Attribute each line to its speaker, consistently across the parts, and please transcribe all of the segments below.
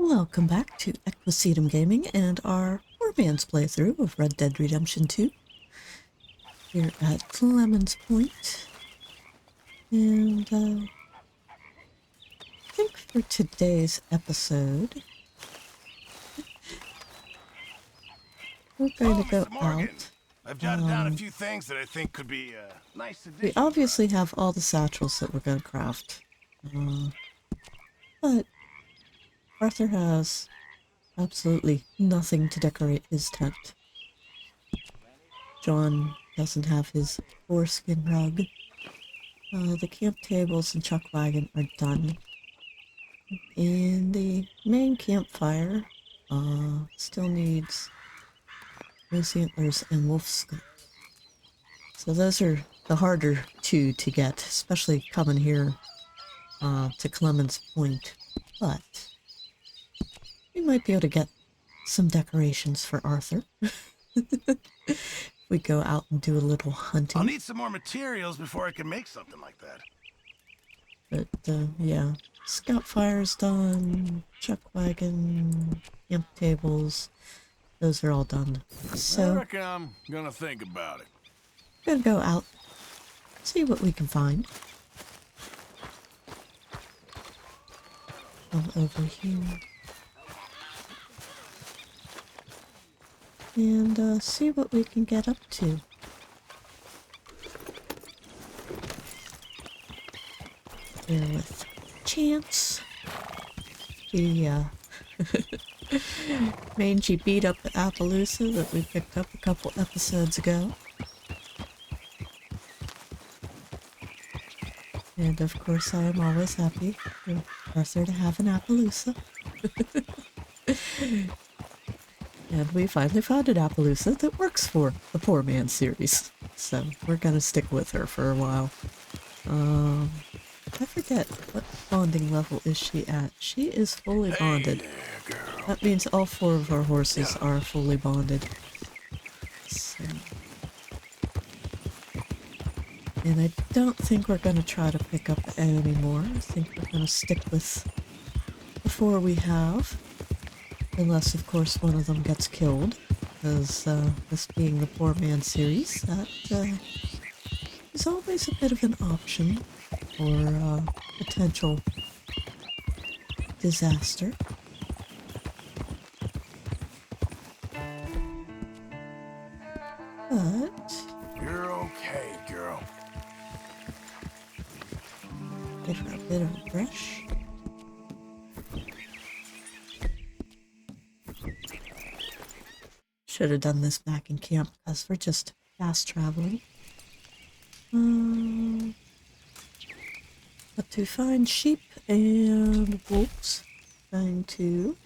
Speaker 1: Welcome back to Equisetum Gaming and our poor man's playthrough of Red Dead Redemption 2 here at Clemens Point. And I think for today's episode, we're going to go out.
Speaker 2: I've jotted down a few things that I think could be nice addition.
Speaker 1: We obviously have all the satchels that we're going to craft, but Arthur has absolutely nothing to decorate his tent. John doesn't have his foreskin rug. The camp tables and chuck wagon are done. And the main campfire still needs moose antlers and wolf skull. So those are the harder two to get, especially coming here to Clemens Point. But we might be able to get some decorations for Arthur. We go out and do a little hunting.
Speaker 2: I'll need some more materials before I can make something like that.
Speaker 1: But yeah, scout fire's done, chuck wagon, camp tables, those are all done. So
Speaker 2: I reckon I'm gonna think about it.
Speaker 1: we're gonna go out, see what we can find. Come over here. And see what we can get up to. Here with Chance, the mangy beat up Appaloosa that we picked up a couple episodes ago. And of course I am always happy for Arthur to have an Appaloosa. And we finally found an Appaloosa that works for the Poor Man series. So we're gonna stick with her for a while. I forget, what bonding level is she at? She is fully bonded.
Speaker 2: Hey there, girl.
Speaker 1: That means all four of our horses are fully bonded. So. And I don't think we're gonna try to pick up any more. I think we're gonna stick with the four we have. Unless, of course, one of them gets killed, because this being the Poor Man series, that is always a bit of an option for potential disaster. But
Speaker 2: You're okay, girl.
Speaker 1: give her a bit of a brush. Should have done this back in camp because we're just fast traveling. But to find sheep and wolves, going to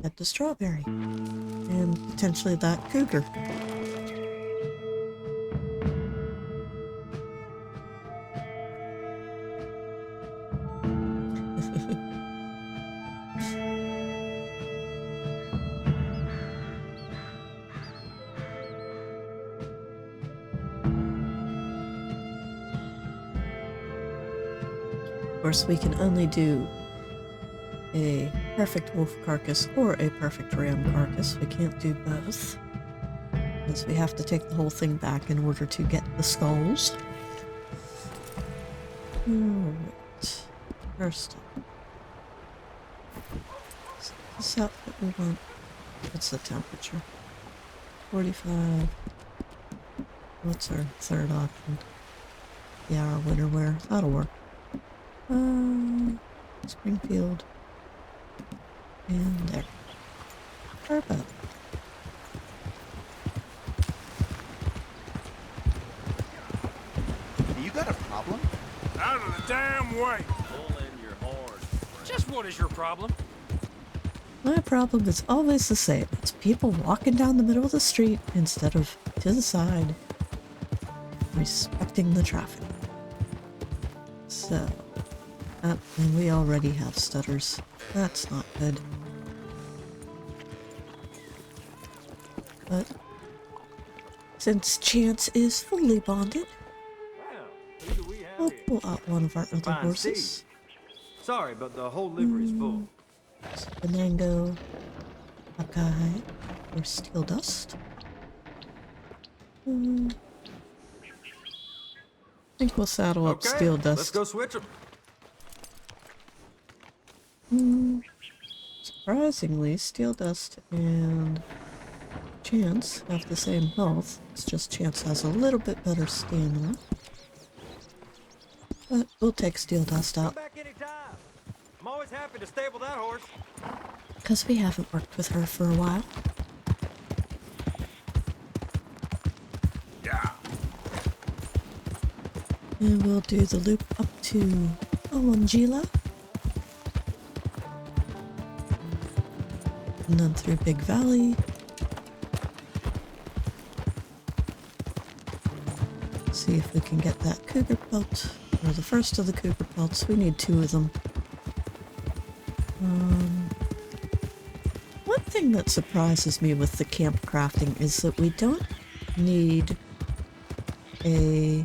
Speaker 1: get the strawberry and potentially that cougar. Of course, we can only do a perfect wolf carcass or a perfect ram carcass. We can't do both, because we have to take the whole thing back in order to get the skulls. Alright, first up. Is that what we want? What's the temperature? 45. What's our third option? Yeah, our winter wear. That'll work. Springfield. And there. Turbo.
Speaker 3: You got a problem?
Speaker 2: Out of the damn way.
Speaker 4: Pull in your horn. Just what is your problem?
Speaker 1: My problem is always the same. It's people walking down the middle of the street instead of to the side. Respecting the traffic. So. And we already have stutters. That's not good. But since Chance is fully bonded, we'll pull out one of our other horses.
Speaker 4: Sorry, but the whole livery's full.
Speaker 1: Bonango, Hakai, or Steel Dust. I think we'll saddle up
Speaker 3: Okay,
Speaker 1: Steel
Speaker 3: let's
Speaker 1: Dust.
Speaker 3: go switch them.
Speaker 1: Surprisingly, Steel Dust and Chance have the same health. It's just Chance has a little bit better stamina. But we'll take Steel Dust
Speaker 3: Come
Speaker 1: out.
Speaker 3: back anytime. I'm always happy to stable that horse.
Speaker 1: Because we haven't worked with her for a while.
Speaker 2: Yeah.
Speaker 1: And we'll do the loop up to Owangila. And then through Big Valley. See if we can get that cougar pelt. Or the first of the cougar pelts. We need 2 of them. One thing that surprises me with the camp crafting is that we don't need a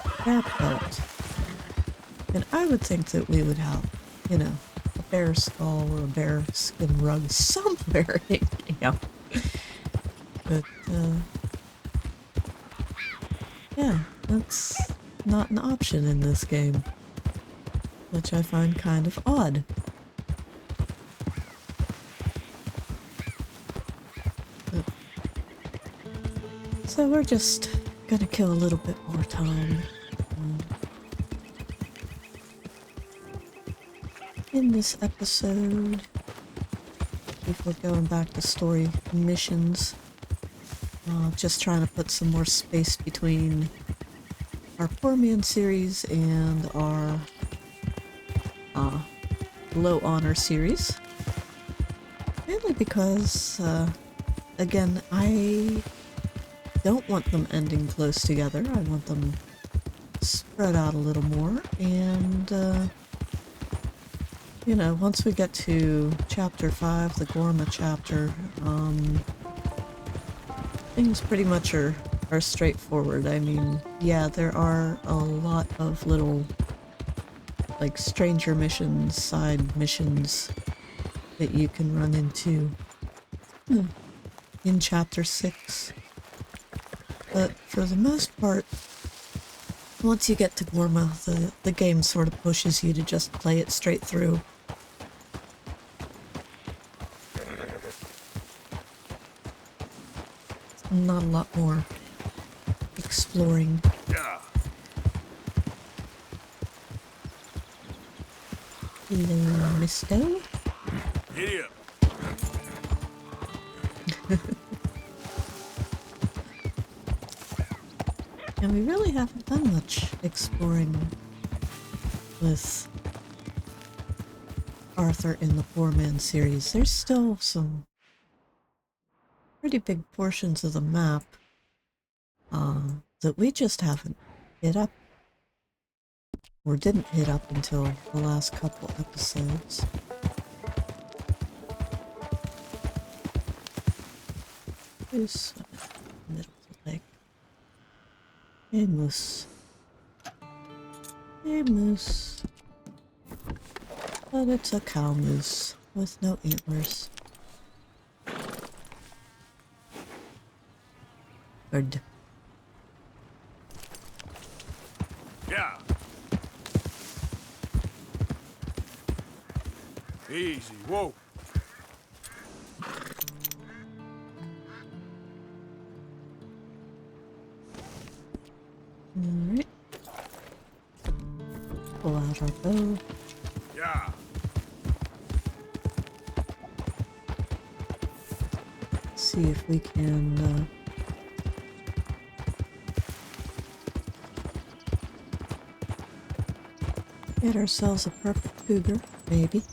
Speaker 1: crab pelt. And I would think that we would have, you know, a bear skull or a bear skin rug somewhere in camp. But, yeah, that's not an option in this game, which I find kind of odd. So we're just gonna kill a little bit more time in this episode before going back to story missions. Just trying to put some more space between our Poor Man series and our Low Honor series. Mainly because, again, I don't want them ending close together. I want them spread out a little more. And, you know, once we get to Chapter 5, the Gorma chapter, things pretty much are straightforward. I mean, yeah, there are a lot of little, like, stranger missions, side missions that you can run into in Chapter 6. But for the most part, once you get to Gorma, the game sort of pushes you to just play it straight through. Not a lot more exploring.
Speaker 2: Yeah.
Speaker 1: Hello, Misto.
Speaker 2: Giddy up.
Speaker 1: And we really haven't done much exploring with Arthur in the Poor Man series. There's still some pretty big portions of the map that we just haven't hit up, or didn't hit up until the last couple episodes. There's middle of the lake. Hey, moose. Hey, moose. But it's a cow moose with no antlers. Good.
Speaker 2: Yeah. Easy. Whoa.
Speaker 1: Alright. Pull out our bow.
Speaker 2: Yeah.
Speaker 1: See if we can get ourselves a perfect cougar, maybe.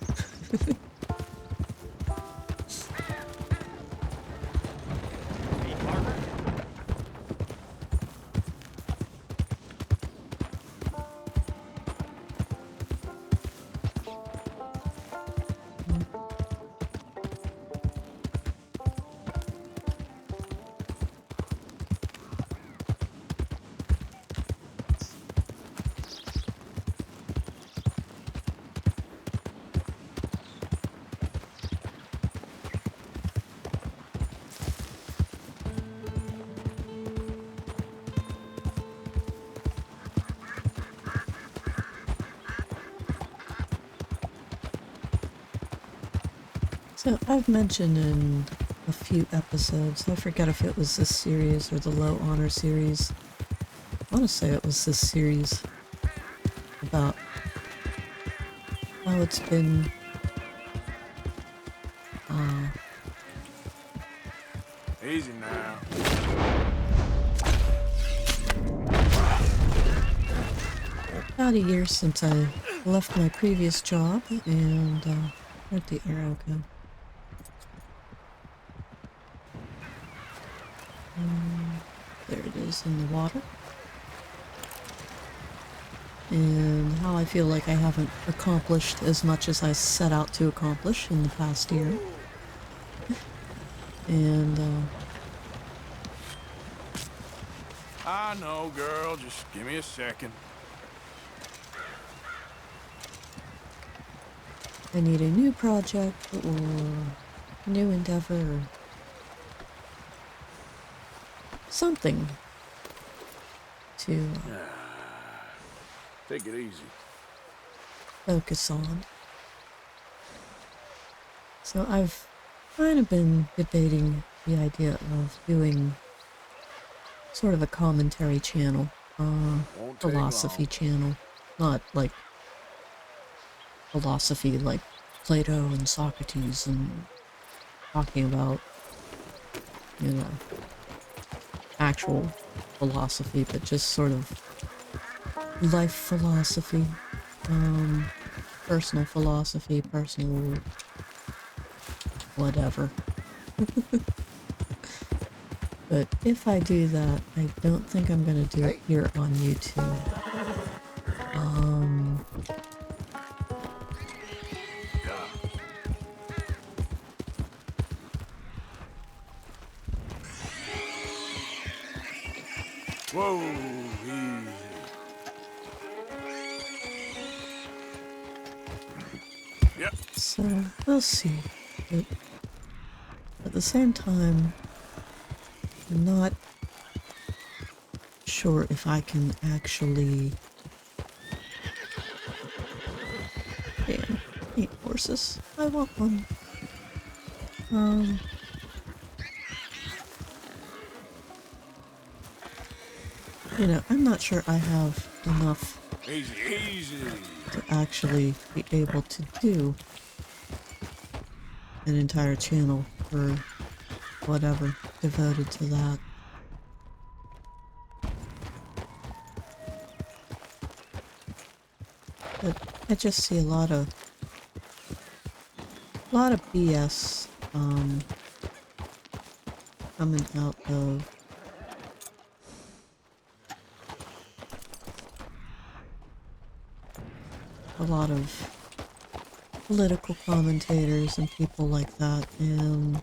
Speaker 1: So I've mentioned in a few episodes, I forget if it was this series or the Low Honor series. I want to say it was this series about how it's been
Speaker 2: Easy now.
Speaker 1: about a year since I left my previous job, and where'd the arrow go? There it is in the water. And how I feel like I haven't accomplished as much as I set out to accomplish in the past year. And
Speaker 2: I know, girl. Just give me a second.
Speaker 1: I need a new project or a new endeavor or something to
Speaker 2: Take it easy.
Speaker 1: focus on. So I've kind of been debating the idea of doing sort of a commentary channel,
Speaker 2: Won't take
Speaker 1: philosophy
Speaker 2: long.
Speaker 1: channel, not like philosophy like Plato and Socrates and talking about, you know, actual philosophy, but just sort of life philosophy, personal philosophy, personal whatever. But if I do that, I don't think I'm gonna do it here on YouTube.
Speaker 2: Whoa, easy. Yep.
Speaker 1: So we'll see. But at the same time, I'm not sure if I can actually. Damn, I hate horses. I want one. You know, I'm not sure I have enough
Speaker 2: Easy, easy.
Speaker 1: to actually be able to do an entire channel or whatever devoted to that. But I just see a lot of BS coming out of a lot of political commentators and people like that, and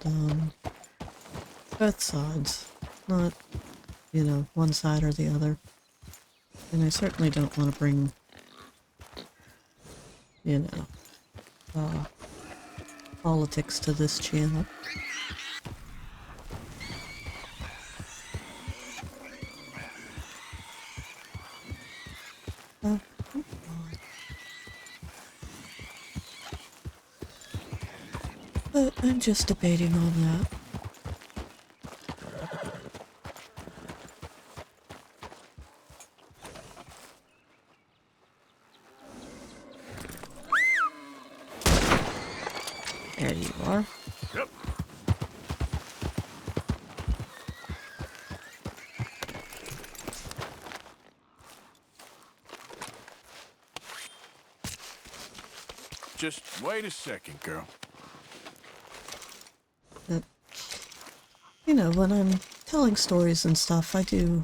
Speaker 1: both sides, not, you know, one side or the other. And I certainly don't want to bring, you know, politics to this channel. Oh, come on. But I'm just debating on that. There you are.
Speaker 2: Yep. Just wait a second, girl.
Speaker 1: But, you know, when I'm telling stories and stuff, I do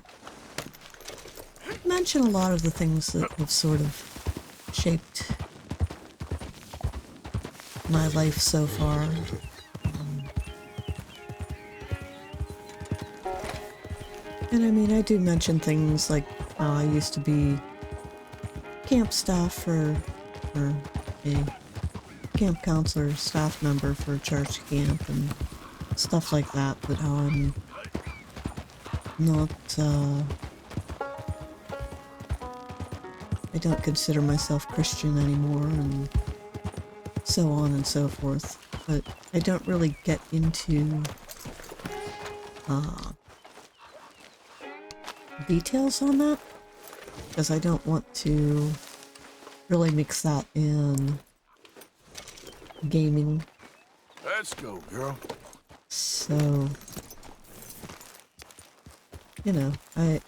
Speaker 1: mention a lot of the things that have sort of shaped my life so far. And I mean, I do mention things like how I used to be camp staff for a camp counselor, staff member for church camp and stuff like that, but how I'm not, I don't consider myself Christian anymore, and so on and so forth. but I don't really get into details on that, because I don't want to really mix that in gaming.
Speaker 2: Let's go, girl.
Speaker 1: So, you know, I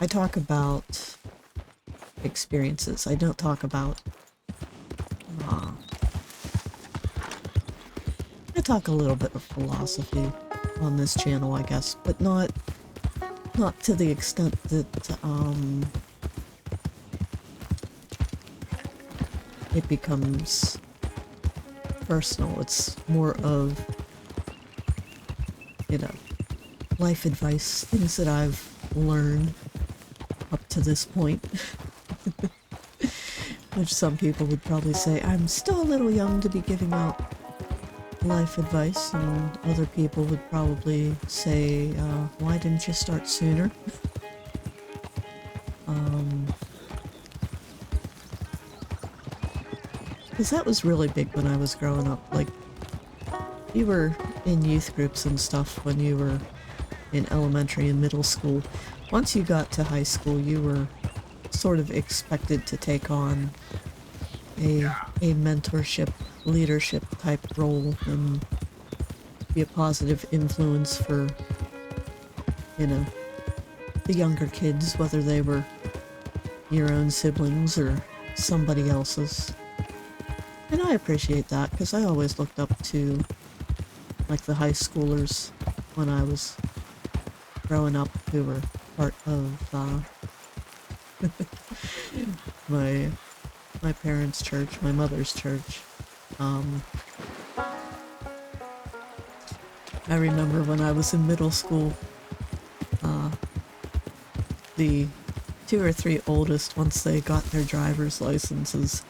Speaker 1: talk about experiences. I don't talk about I talk a little bit of philosophy on this channel, I guess, but not to the extent that it becomes personal. It's more of, you know, life advice, things that I've learned up to this point. Which some people would probably say, I'm still a little young to be giving out life advice, and other people would probably say, why didn't you start sooner? Because that was really big when I was growing up. Like, you were in youth groups and stuff when you were in elementary and middle school. Once you got to high school, you were sort of expected to take on a mentorship, leadership type role and be a positive influence for, you know, the younger kids, whether they were your own siblings or somebody else's. And I appreciate that, because I always looked up to, like, the high schoolers when I was growing up, who were part of my parents' church, my mother's church. I remember when I was in middle school, the 2 or 3 oldest, once they got their driver's licenses,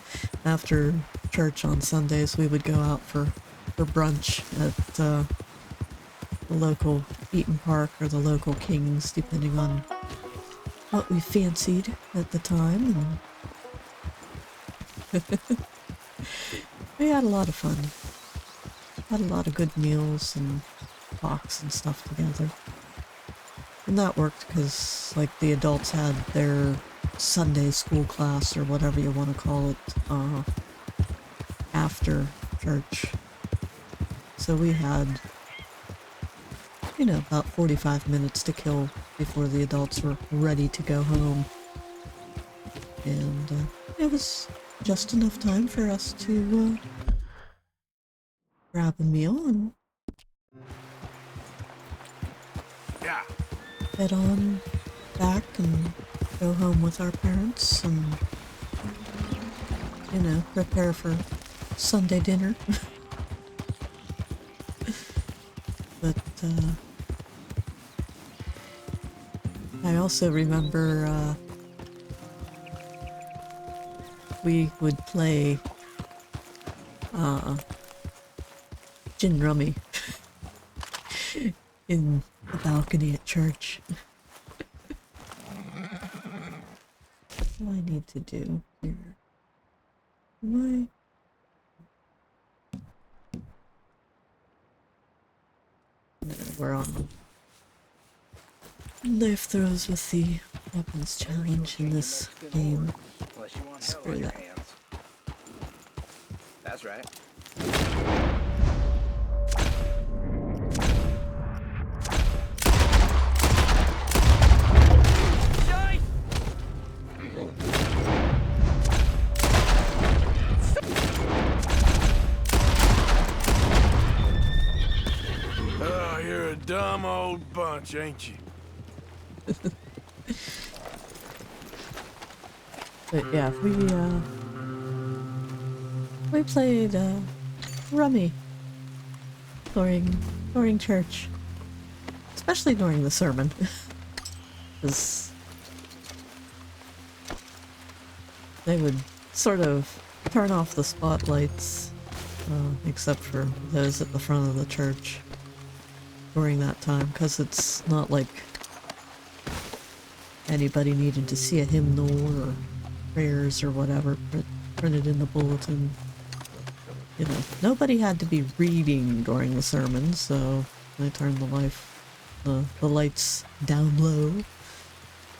Speaker 1: after church on Sundays, we would go out for brunch at the local Eaton Park or the local King's, depending on what we fancied at the time. And we had a lot of fun. Had a lot of good meals and talks and stuff together. And that worked because, like, the adults had their Sunday school class, or whatever you want to call it, after church. So we had, you know, about 45 minutes to kill before the adults were ready to go home. And it was just enough time for us to grab a meal and head on back and go home with our parents and, you know, prepare for Sunday dinner. But I also remember we would play gin rummy in the balcony at church. What do I need to do here? Am I... No, we're on knife throws with the weapons challenge in this game. Screw that.
Speaker 5: That's right.
Speaker 2: Oh, you're a dumb old bunch, ain't you?
Speaker 1: But yeah, we played rummy during church, especially during the sermon, because they would sort of turn off the spotlights, except for those at the front of the church during that time, because it's not like anybody needed to see a hymnal or prayers or whatever printed in the bulletin. you know, nobody had to be reading during the sermon, so I turned the lights down low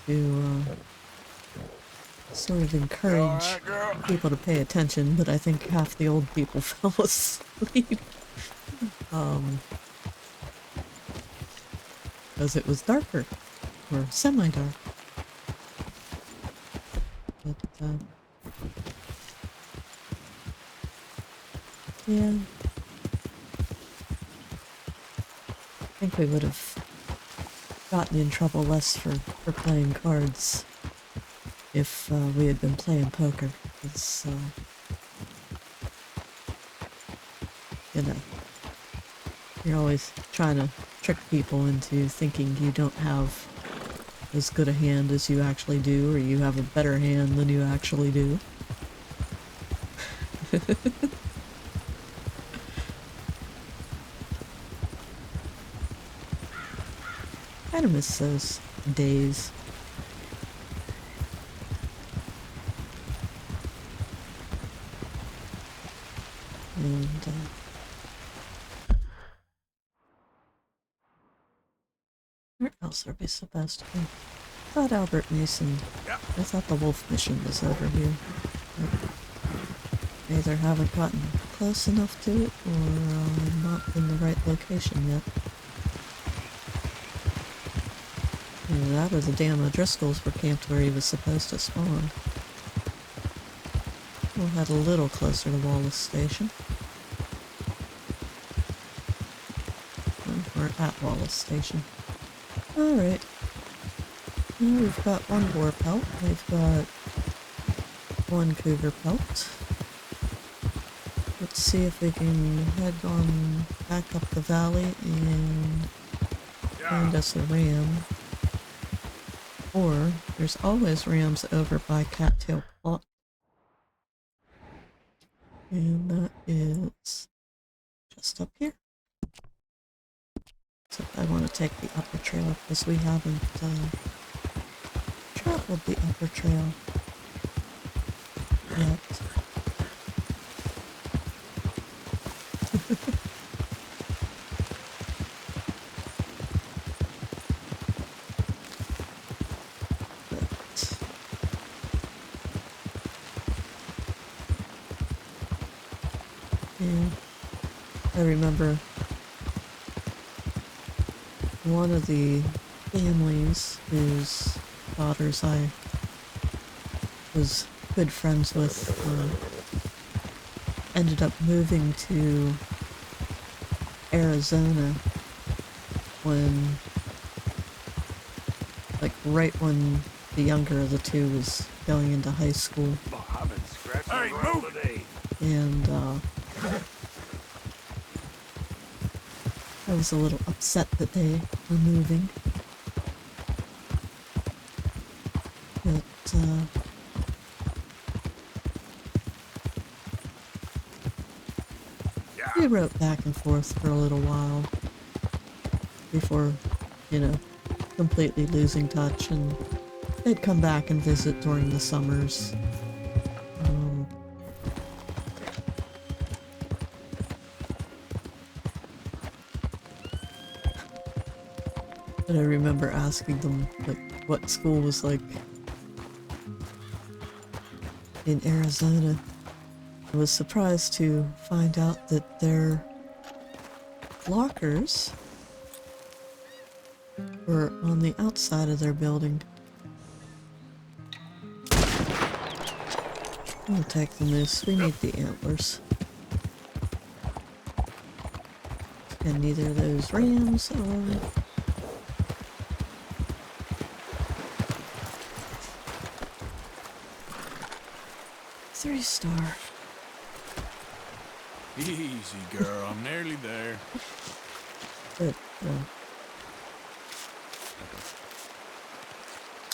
Speaker 1: to sort of encourage people to pay attention, but I think half the old people fell asleep. Because it was darker, or semi-dark. But, yeah. I think we would have gotten in trouble less for playing cards if we had been playing poker. It's, you know, you're always trying to trick people into thinking you don't have as good a hand as you actually do, or you have a better hand than you actually do. Kind of miss those days. And, where else are we supposed to be? I thought Albert Mason. I thought the wolf mission was over here. I either haven't gotten close enough to it, or not in the right location yet. Either that or the damn O'Driscolls were camped where he was supposed to spawn. We'll head a little closer to Wallace Station. We're at Wallace Station. Alright. Now we've got one boar pelt. We've got one cougar pelt. Let's see if we can head on back up the valley and find us a ram. Or there's always rams over by Cattail Plot. And that is just up here. So I want to take the upper trail because we haven't traveled the upper trail yet. Yeah, I remember one of the families whose daughters I was good friends with ended up moving to Arizona when, like, right when the younger of the two was going into high school.
Speaker 2: I've been scratching around today.
Speaker 1: And I was a little upset that they were moving. But we wrote back and forth for a little while before, you know, completely losing touch, and they'd come back and visit during the summers. But I remember asking them, like, what school was like in Arizona. I was surprised to find out that their lockers were on the outside of their building. We'll take the moose. We need the antlers. And neither of those rams or... 3-star.
Speaker 5: Easy, girl. I'm nearly there.
Speaker 1: But,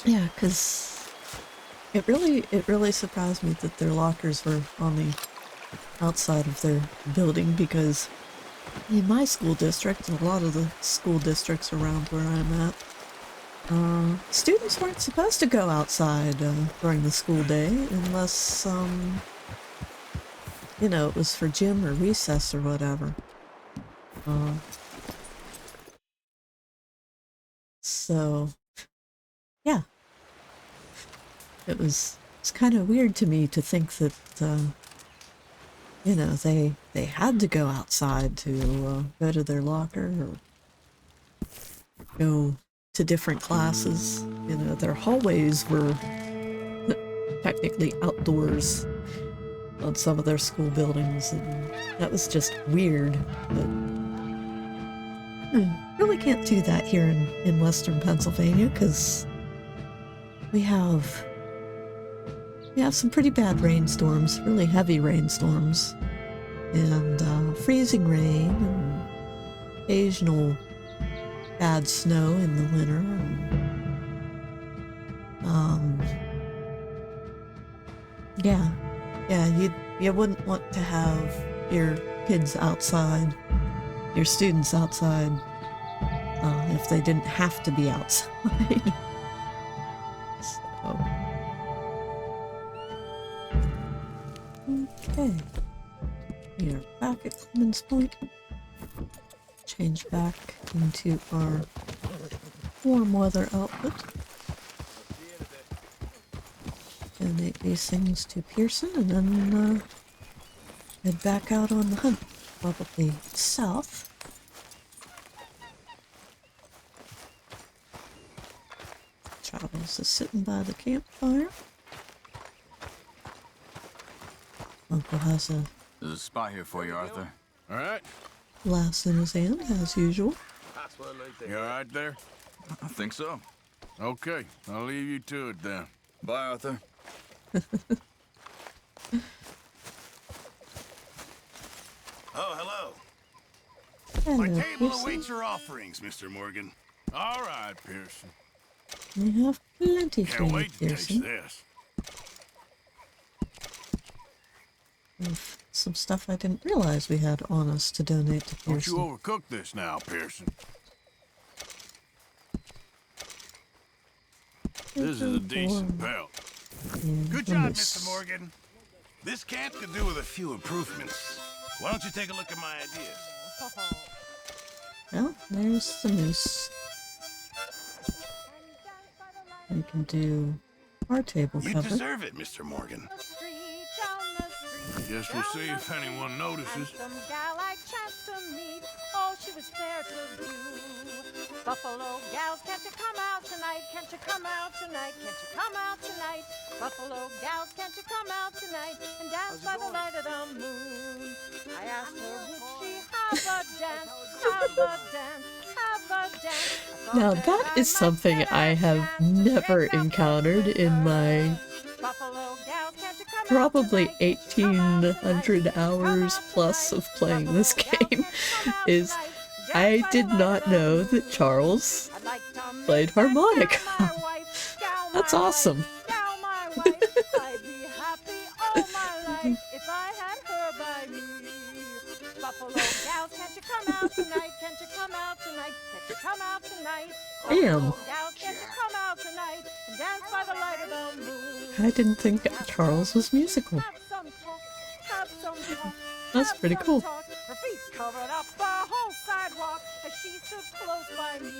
Speaker 1: yeah, because it really surprised me that their lockers were on the outside of their building, because in my school district, and a lot of the school districts around where I'm at, students weren't supposed to go outside during the school day unless you know, it was for gym or recess or whatever. So, yeah. It's kind of weird to me to think that, you know, they had to go outside to go to their locker or go to different classes. You know, their hallways were technically outdoors on some of their school buildings, and that was just weird. But really can't do that here in Western Pennsylvania because we have some pretty bad rainstorms, really heavy rainstorms, and freezing rain, and occasional bad snow in the winter. And, yeah, you wouldn't want to have your kids outside, your students outside, if they didn't have to be outside. So. Okay, we are back at Clemens Point. Change back into our warm weather outfit. Donate these things to Pearson and then head back out on the hunt, probably south. Charles is sitting by the campfire. Uncle has a
Speaker 6: There's a spot here for you, Arthur.
Speaker 5: All right?
Speaker 1: glass in his hand, as usual.
Speaker 5: You all right there?
Speaker 6: I think so.
Speaker 5: Okay, I'll leave you to it then.
Speaker 6: Bye, Arthur.
Speaker 2: Oh, hello.
Speaker 1: Hello,
Speaker 2: My table
Speaker 1: Pearson.
Speaker 2: awaits your offerings, Mr. Morgan.
Speaker 5: All right, Pearson.
Speaker 1: We have plenty for
Speaker 5: Can't
Speaker 1: you,
Speaker 5: wait to taste
Speaker 1: Pearson.
Speaker 5: this.
Speaker 1: Of some stuff I didn't realize we had on us to donate to
Speaker 5: Don't
Speaker 1: Pearson.
Speaker 5: you overcook this now, Pearson. This is a decent pelt.
Speaker 2: Good job, Mr. Morgan. This camp could do with a few improvements. Why don't you take a look at my ideas?
Speaker 1: Well, there's the moose. We can do our table
Speaker 2: You
Speaker 1: cover.
Speaker 2: deserve it, Mr. Morgan.
Speaker 5: Guess we'll see if anyone notices.
Speaker 7: Some gal I chanced to meet, oh, she was fair to view. Buffalo gals, can't you come out tonight? Can't you come out tonight? Can't you come out tonight? Buffalo gals, can't you come out tonight and dance by the light of the moon? I asked her, would she have a dance? Have a dance? Have a dance?
Speaker 1: Now that is something I have never encountered in my
Speaker 7: Buffalo gals, can't you come out
Speaker 1: probably
Speaker 7: tonight?
Speaker 1: 1800 hours plus of playing this game is I did not know that Charles played harmonica. That's awesome.
Speaker 7: Buffalo gals, can't you come out tonight? Can't you come out tonight? Can't you come out tonight?
Speaker 1: Damn.
Speaker 7: Buffalo gals, can't you come out tonight and dance by the light of the moon?
Speaker 1: I didn't think Charles was musical.
Speaker 7: Have some talk, have some talk.
Speaker 1: That's
Speaker 7: have
Speaker 1: pretty
Speaker 7: some
Speaker 1: cool.
Speaker 7: talk. Her feet covered up the whole sidewalk as she stood close by me.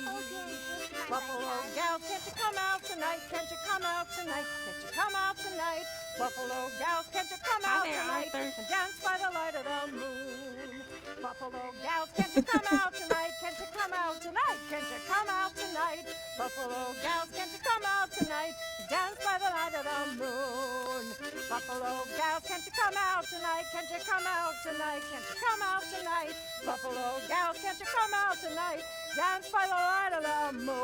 Speaker 7: Buffalo gals, can't you come out tonight? Can't you come out tonight? Can't you come out tonight? Buffalo gals, can't you come out tonight and dance by the light of the moon? Buffalo gals, can't you come out tonight? Can't you come out tonight? Can't you come out tonight? Buffalo gals, can't you come out tonight? Dance by the light of the moon. Buffalo gals, can't you come out tonight? Can't you come out tonight? Can't you come out tonight? Buffalo gals, can't you come out tonight? Dance by the light of the moon.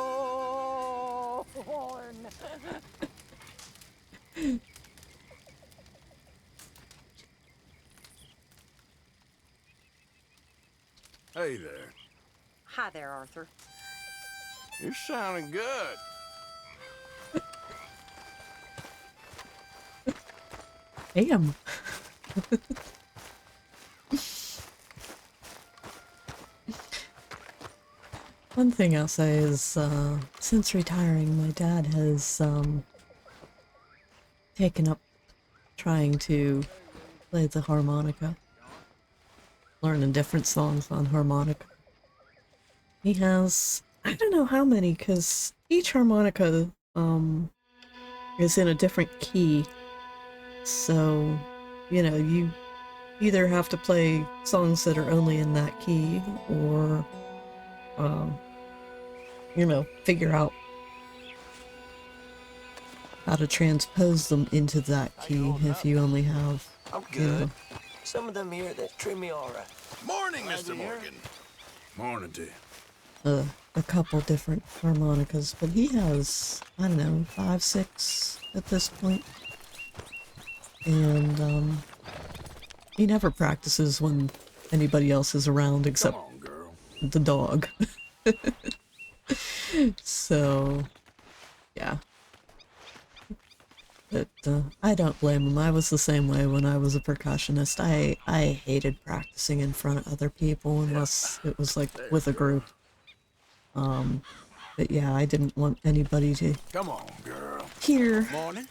Speaker 5: Hey there.
Speaker 7: Hi there, Arthur.
Speaker 5: You're sounding good.
Speaker 1: Damn. One thing I'll say is, since retiring, my dad has taken up trying to play the harmonica. Learning different songs on harmonica. He has, I don't know how many, because each harmonica is in a different key. So, you know, you either have to play songs that are only in that key, or, you know, figure out how to transpose them into that key if you only have,
Speaker 3: I'm
Speaker 1: you know,
Speaker 3: good. Some of them here, they treat me all right.
Speaker 2: Morning, Mr. Morgan.
Speaker 5: Morning to you.
Speaker 1: a couple different harmonicas, but he has, I don't know, 5, 6 at this point. And he never practices when anybody else is around except
Speaker 5: Come on, girl.
Speaker 1: the dog. So, yeah. But I don't blame him. I was the same way when I was a percussionist. I hated practicing in front of other people unless it was like with a group. But yeah, I didn't want anybody to
Speaker 5: Come on, girl.
Speaker 1: hear
Speaker 5: Morning.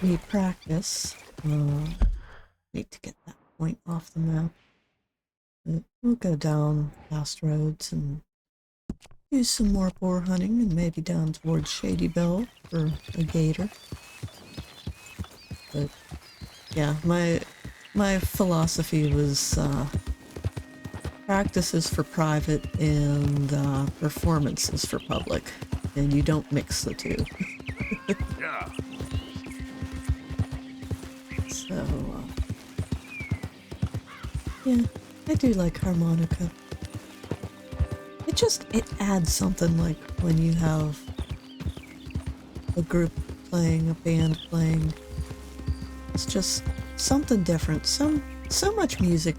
Speaker 1: me practice. Need to get that point off the map. But we'll go down past roads and do some more boar hunting, and maybe down towards Shady Bell for a gator. But yeah, my philosophy was practice is for private and performance is for public, and you don't mix the two.
Speaker 5: Yeah.
Speaker 1: So yeah, I do like harmonica. It adds something, like when you have a group playing, a band playing. It's just something different. So much music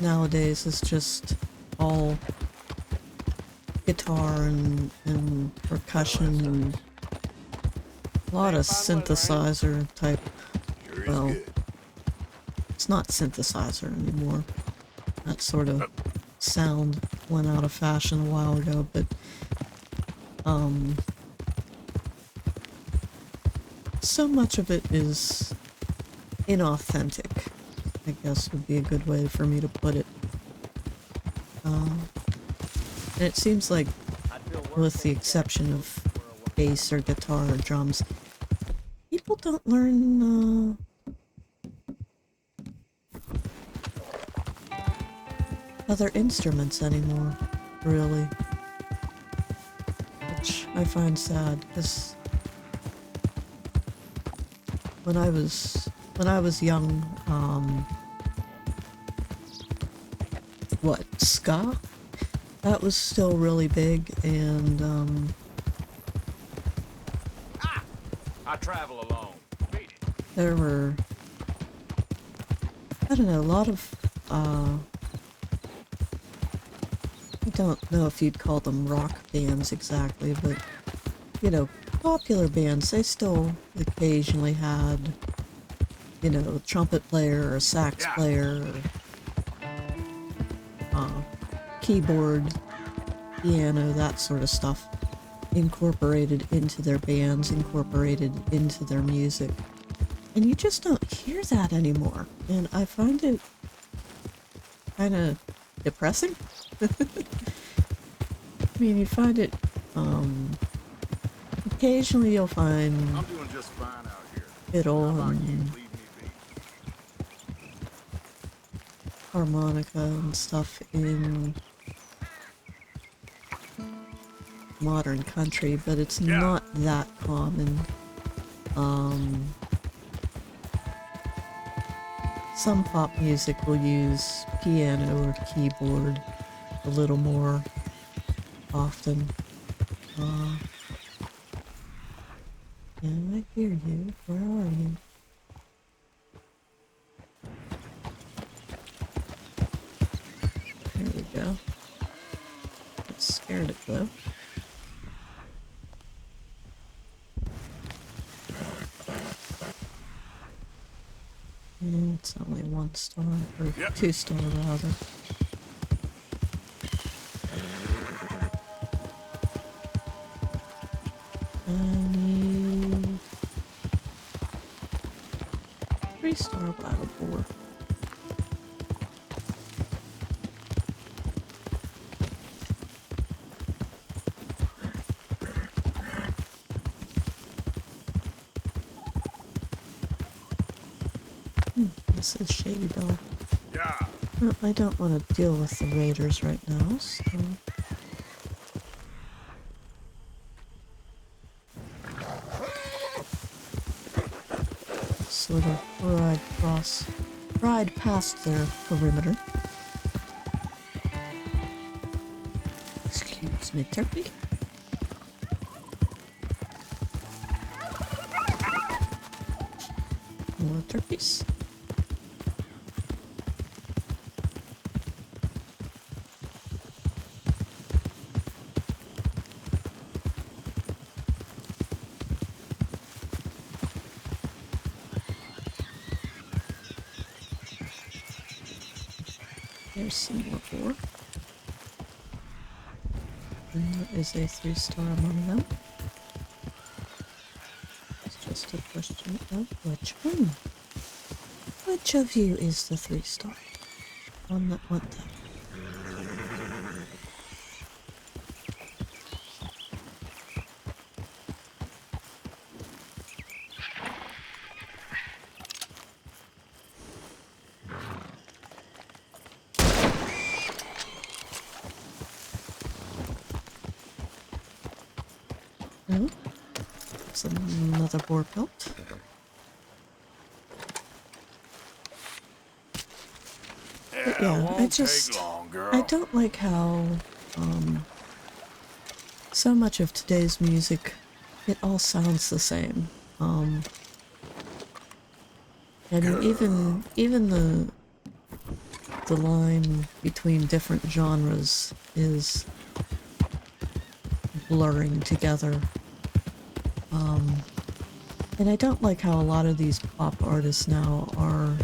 Speaker 1: nowadays is just all guitar and percussion and a lot of synthesizer type.
Speaker 5: Sure is
Speaker 1: Well,
Speaker 5: good.
Speaker 1: it's not synthesizer anymore. That sort of sound went out of fashion a while ago, but so much of it is inauthentic, I guess would be a good way for me to put it. And it seems like, with the exception of bass or guitar or drums, people don't learn other instruments anymore, really. Which I find sad, because when I was young, ska? That was still really big, and
Speaker 4: I travel alone. Beat it.
Speaker 1: there were, I don't know, a lot of, I don't know if you'd call them rock bands exactly, but, you know, popular bands, they still occasionally had, you know, a trumpet player or a sax player, or keyboard, piano, that sort of stuff incorporated into their bands, incorporated into their music. And you just don't hear that anymore. And I find it kind of depressing. I mean, you find it, occasionally you'll find
Speaker 5: I'm doing just fine out here.
Speaker 1: fiddle
Speaker 5: How about you
Speaker 1: and
Speaker 5: leave me be?
Speaker 1: harmonica and stuff in modern country, but it's not that common. Some pop music will use piano or keyboard a little more often. Yeah, I hear you. Where are you? There we go. Got scared it though. It's only 1 star, or 2 star rather. I need wild boar. This is Shady Dog.
Speaker 5: Yeah.
Speaker 1: Well, I don't want to deal with the raiders right now, so... sort of ride past their perimeter. Excuse me, turkey. More turkeys. There's some more boar. And there is a 3-star among them. It's just a question of which one. Which of you is the 3-star? One that went there. No? It's another boar pelt. But yeah, I don't like how, so much of today's music, it all sounds the same. I mean, even the line between different genres is blurring together. And I don't like how a lot of these pop artists now are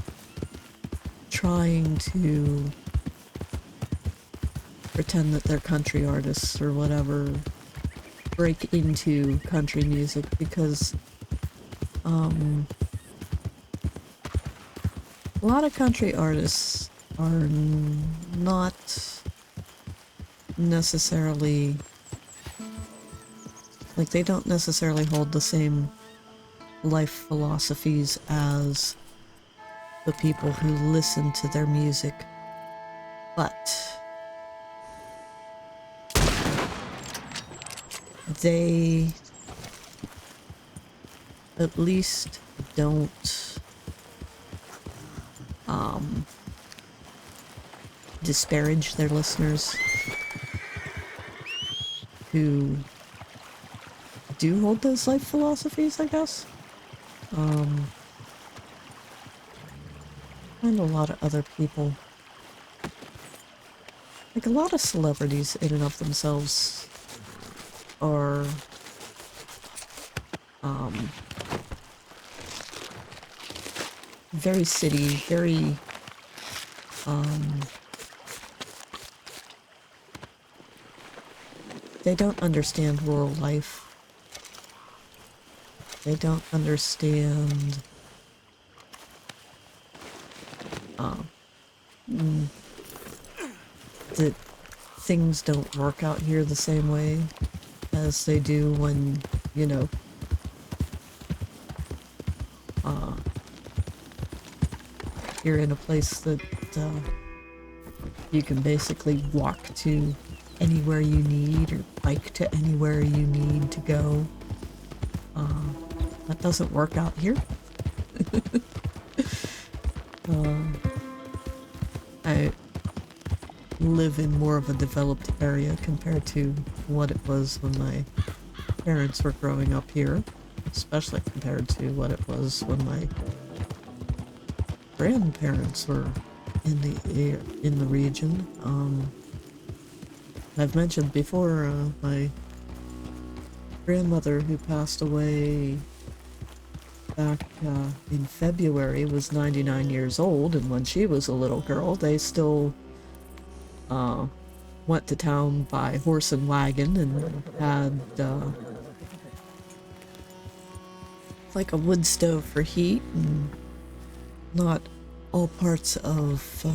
Speaker 1: trying to pretend that they're country artists or whatever, break into country music, because a lot of country artists are not necessarily, like, they don't necessarily hold the same life philosophies as the people who listen to their music, but they at least don't disparage their listeners who do hold those life philosophies, I guess. And a lot of other people, like a lot of celebrities in and of themselves, are very city, very they don't understand rural life. They don't understand that things don't work out here the same way as they do when, you know, you're in a place that you can basically walk to anywhere you need or bike to anywhere you need to go. That doesn't work out here. I live in more of a developed area compared to what it was when my parents were growing up here, especially compared to what it was when my grandparents were in the region. I've mentioned before, my grandmother, who passed away back in February, was 99 years old, and when she was a little girl, they still went to town by horse and wagon and had like a wood stove for heat, and not all parts of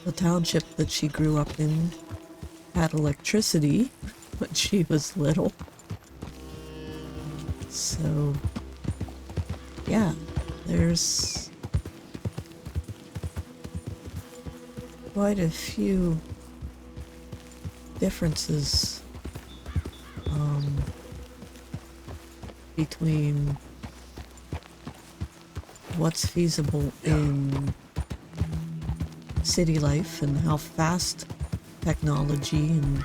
Speaker 1: the township that she grew up in had electricity when she was little. So, yeah, there's quite a few differences between what's feasible in city life and how fast technology and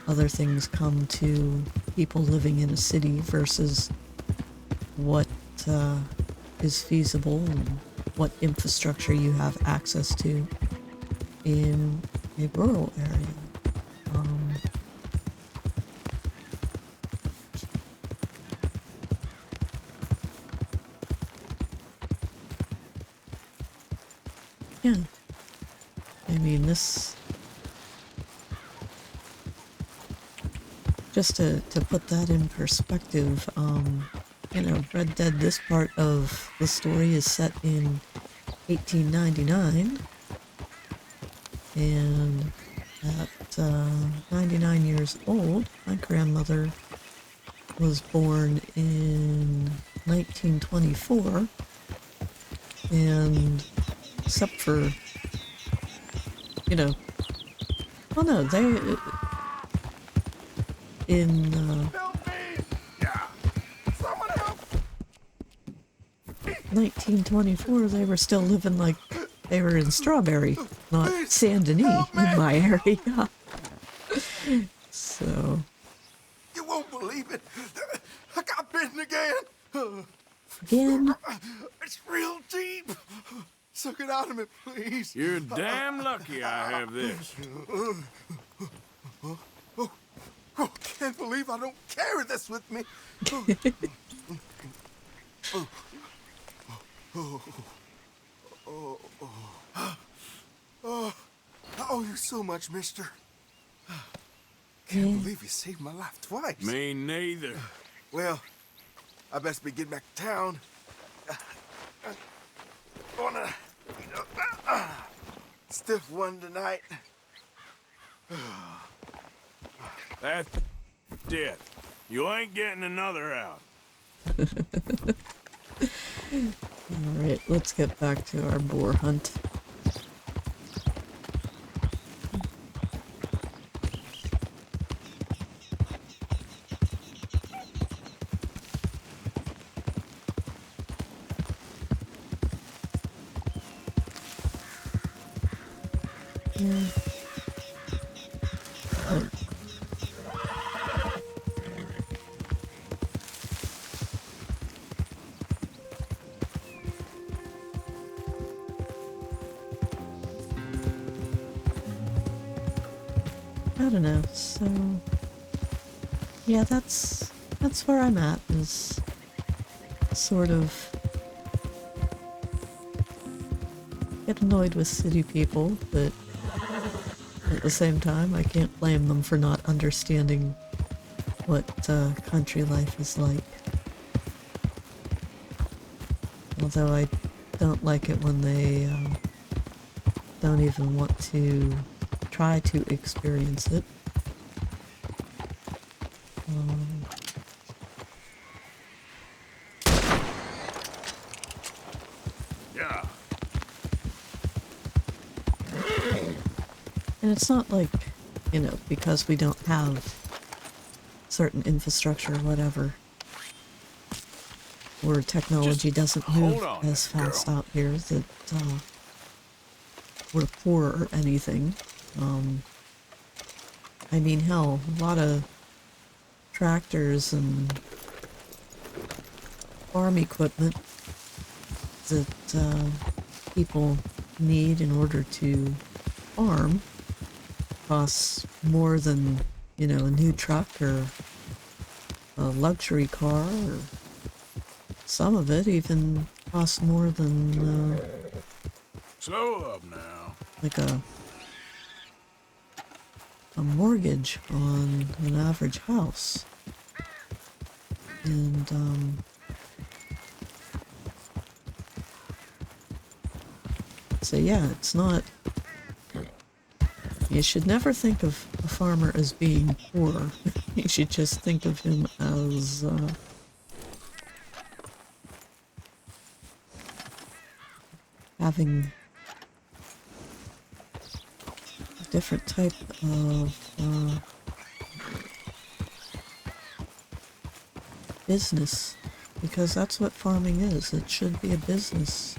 Speaker 1: other things come to people living in a city versus what is feasible and what infrastructure you have access to in a rural area. Yeah, I mean, this, just to put that in perspective, you know, Red Dead, this part of the story is set in 1899, and at 99 years old, my grandmother was born in 1924, and except for, you know, oh no, they, in,
Speaker 5: Help me! Yeah. Someone help!
Speaker 1: 1924, they were still living like they were in Strawberry, not Saint Denis in my area. So,
Speaker 5: You won't believe it. I got bitten again.
Speaker 1: again,
Speaker 5: It's real deep. Suck it out of me, please.
Speaker 4: You're damn lucky I have this.
Speaker 5: Oh, can't believe I don't carry this with me. I owe you so much, mister. Can't believe you saved my life twice.
Speaker 4: Me neither.
Speaker 5: Well, I best be getting back to town. Gonna stiff one tonight.
Speaker 4: That's it. You ain't getting another out.
Speaker 1: alright, let's get back to our boar hunt. Yeah. Oh. I don't know, so yeah, that's where I'm at, is sort of get annoyed with city people, but at the same time, I can't blame them for not understanding what country life is like. Although I don't like it when they don't even want to try to experience it.
Speaker 4: Yeah.
Speaker 1: And it's not like, you know, because we don't have certain infrastructure or whatever, or technology doesn't move
Speaker 4: hold on,
Speaker 1: as fast out here, that we're poor or anything. I mean, hell, a lot of tractors and farm equipment that people need in order to farm costs more than, you know, a new truck or a luxury car, or some of it even costs more than
Speaker 4: Slow up now.
Speaker 1: like a mortgage on an average house. And So yeah, it's not... You should never think of a farmer as being poor. You should just think of him as, having a different type of, business. Because that's what farming is. It should be a business.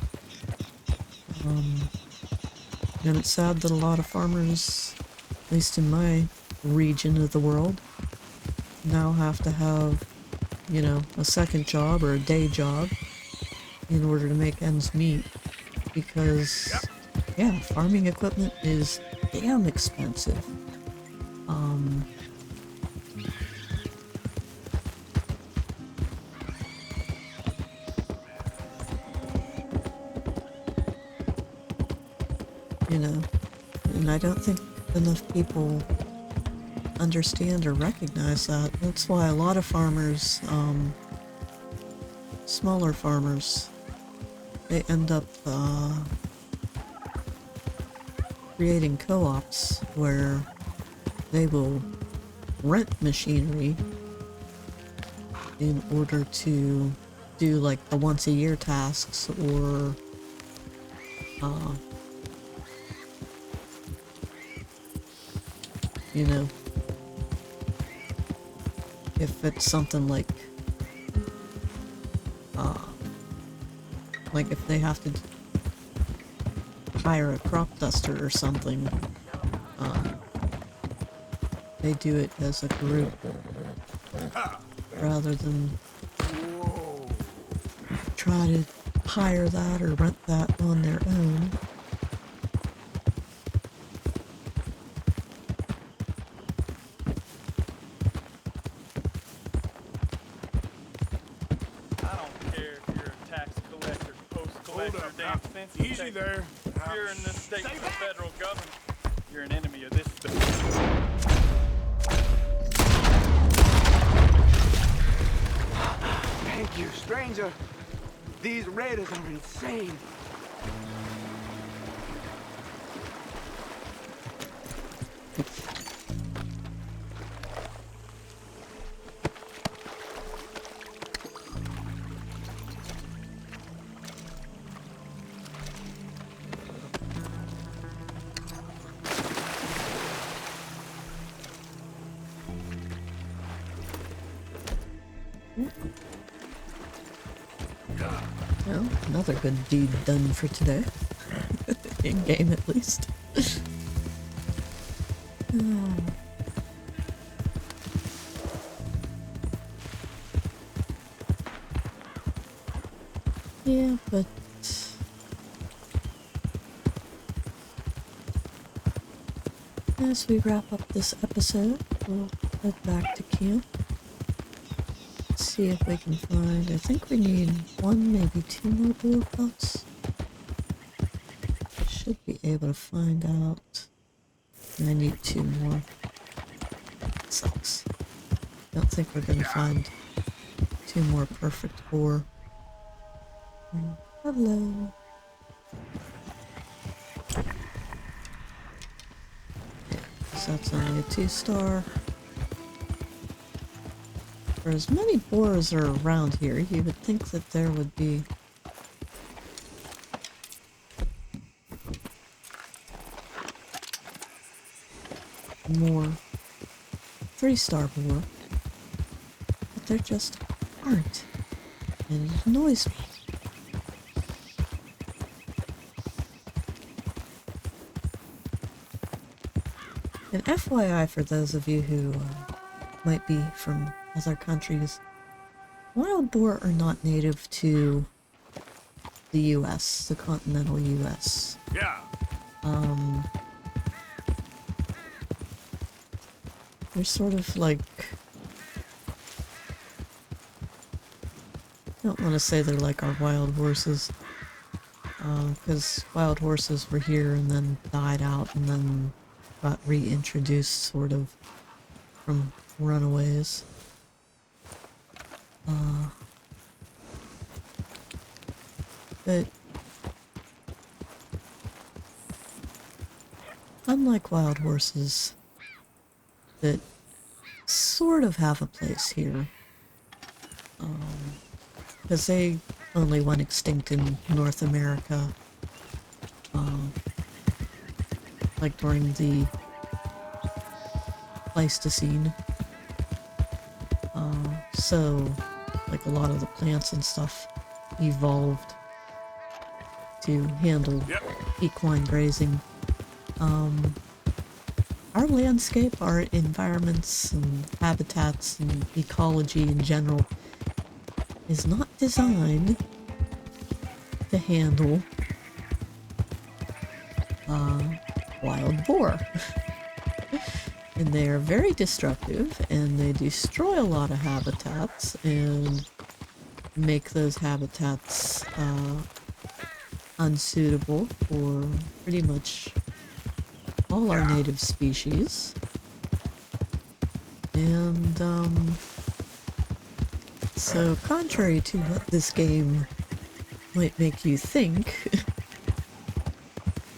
Speaker 1: And it's sad that a lot of farmers, at least in my region of the world, now have to have, you know, a second job or a day job in order to make ends meet. Because, yeah, farming equipment is damn expensive. You know, and I don't think enough people understand or recognize that. That's why a lot of farmers, smaller farmers, they end up creating co-ops where they will rent machinery in order to do like the once a year tasks, or you know, if it's something like if they have to hire a crop duster or something, they do it as a group rather than try to hire that or rent that on their own.
Speaker 8: I don't care if you're a tax collector, post
Speaker 4: Hold
Speaker 8: collector,
Speaker 4: up
Speaker 8: damn
Speaker 4: now.
Speaker 8: fence
Speaker 4: Easy
Speaker 8: inspector.
Speaker 4: there.
Speaker 8: If you're in the state of the federal government, you're an enemy of this state.
Speaker 5: Thank you, stranger. These raiders are insane.
Speaker 1: Well, another good deed done for today. In game, at least. Oh. Yeah, but as we wrap up this episode, we'll head back to camp. See if we can find, I think we need one, maybe two more blue pelts. Should be able to find out. And I need two more. Sucks. Don't think we're gonna find two more perfect ore. Hello. Yeah, so that's only a 2-star. For as many boars are around here, you would think that there would be more 3-star boar, but there just aren't, and it annoys me. And FYI, for those of you who might be from other countries, wild boar are not native to the US, the continental US.
Speaker 4: Yeah.
Speaker 1: They're sort of like, I don't want to say they're like our wild horses, because wild horses were here and then died out and then got reintroduced sort of from runaways. But unlike wild horses that sort of have a place here, because they only went extinct in North America, like during the Pleistocene. So, like a lot of the plants and stuff evolved to handle equine grazing. Our landscape, our environments and habitats and ecology in general is not designed to handle wild boar. And they are very destructive, and they destroy a lot of habitats and make those habitats unsuitable for pretty much all our native species. And so contrary to what this game might make you think,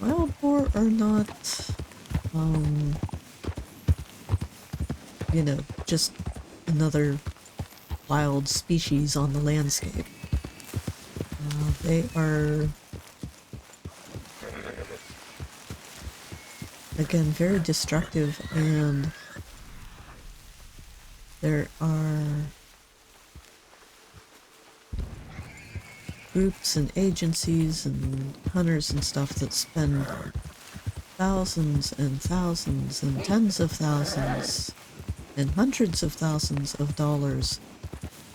Speaker 1: wild boar are not you know, just another wild species on the landscape. They are, again, very destructive, and there are groups and agencies and hunters and stuff that spend thousands and thousands and tens of thousands and hundreds of thousands of dollars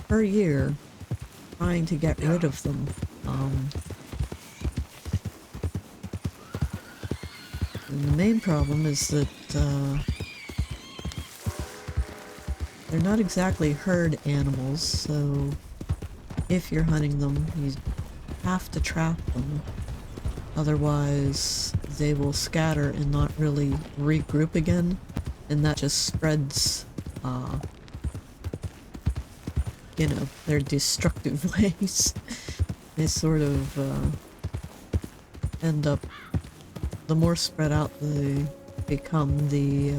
Speaker 1: per year trying to get rid of them. And the main problem is that they're not exactly herd animals, so if you're hunting them, you have to trap them. Otherwise, they will scatter and not really regroup again, and that just spreads, you know, their destructive ways. They sort of end up, the more spread out they become, the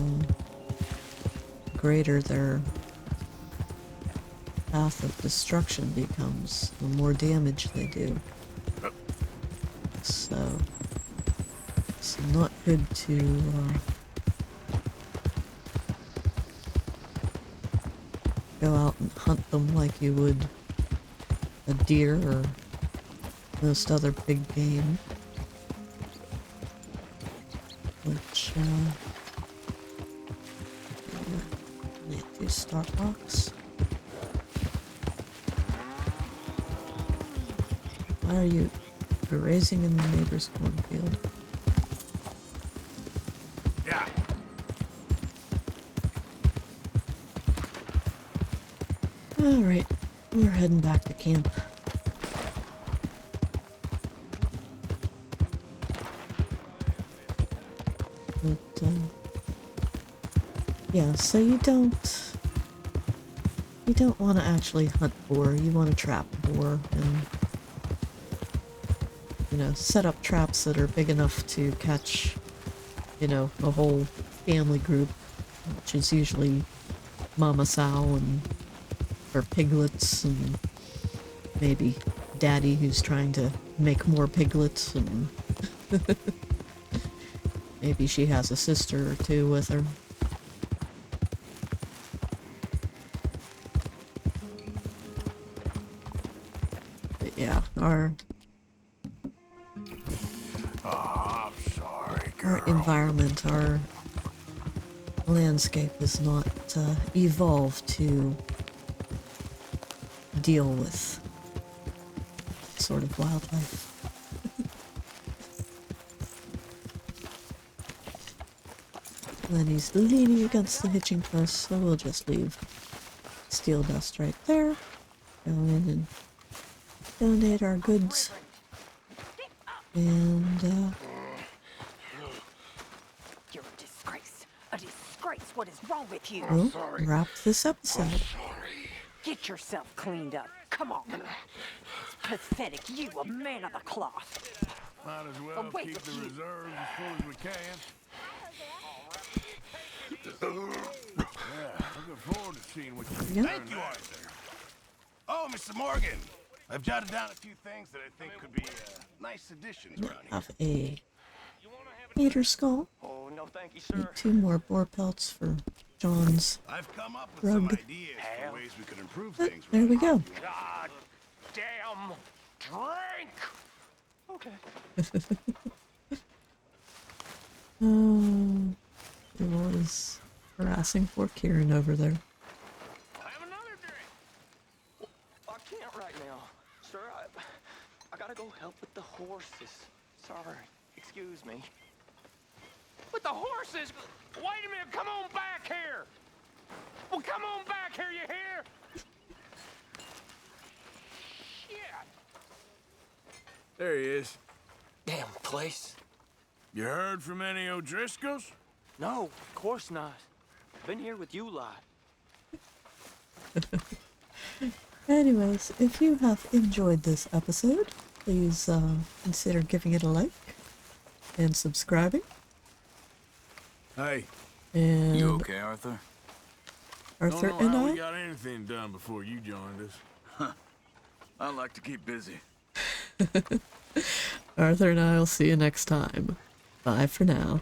Speaker 1: greater their path of destruction becomes, the more damage they do. So it's not good to go out and hunt them like you would a deer or most other big game. Which, let's do start box. Why are you grazing in the neighbor's cornfield?
Speaker 4: Yeah.
Speaker 1: Alright, we're heading back to camp. But, yeah, so you don't want to actually hunt boar, you want to trap boar and, you know, set up traps that are big enough to catch, you know, a whole family group, which is usually mama sow and her piglets and maybe daddy who's trying to make more piglets, and maybe she has a sister or two with her. But yeah, our environment, our landscape is not evolved to deal with that sort of wildlife. Then he's leaning against the hitching post, so we'll just leave steel dust right there. Go in and donate our goods. And,
Speaker 7: You're a disgrace. A disgrace. What is wrong with you?
Speaker 1: we'll wrap this episode.
Speaker 7: Get yourself cleaned up. Come on. It's pathetic. You, a man of the cloth.
Speaker 4: Might as well
Speaker 7: Away
Speaker 4: keep
Speaker 7: with
Speaker 4: the
Speaker 7: you.
Speaker 4: reserves as full as we can. Looking forward to seeing what you
Speaker 1: Yeah.
Speaker 2: Thank you, Arthur. Oh, Mr. Morgan. I've jotted down a few things that I think could be nice additions around here.
Speaker 1: Have a meter skull.
Speaker 3: Oh, no, thank you,
Speaker 1: Need
Speaker 3: sir.
Speaker 1: 2 more boar pelts for John's.
Speaker 2: I've come up with some
Speaker 1: Rug.
Speaker 2: ideas for ways we could improve
Speaker 1: Ah,
Speaker 2: things.
Speaker 1: there we go.
Speaker 3: God damn drink! Okay.
Speaker 1: It was harassing poor Kieran over there.
Speaker 3: Have another drink. I can't right now, sir. I gotta go help with the horses. Sorry. Excuse me.
Speaker 8: With the horses? Wait a minute, come on back here! Well, come on back here, you hear? Shit!
Speaker 4: There he is.
Speaker 3: Damn place.
Speaker 4: You heard from any O'Driscolls?
Speaker 3: No, of course not. Been here with you lot.
Speaker 1: Anyways, if you have enjoyed this episode, please consider giving it a like and subscribing.
Speaker 4: Hey,
Speaker 1: And
Speaker 6: You okay, Arthur?
Speaker 1: Arthur
Speaker 4: don't know
Speaker 1: and
Speaker 4: how we
Speaker 1: I,
Speaker 4: got anything done before you joined us.
Speaker 6: I like to keep busy.
Speaker 1: Arthur and I will see you next time. Bye for now.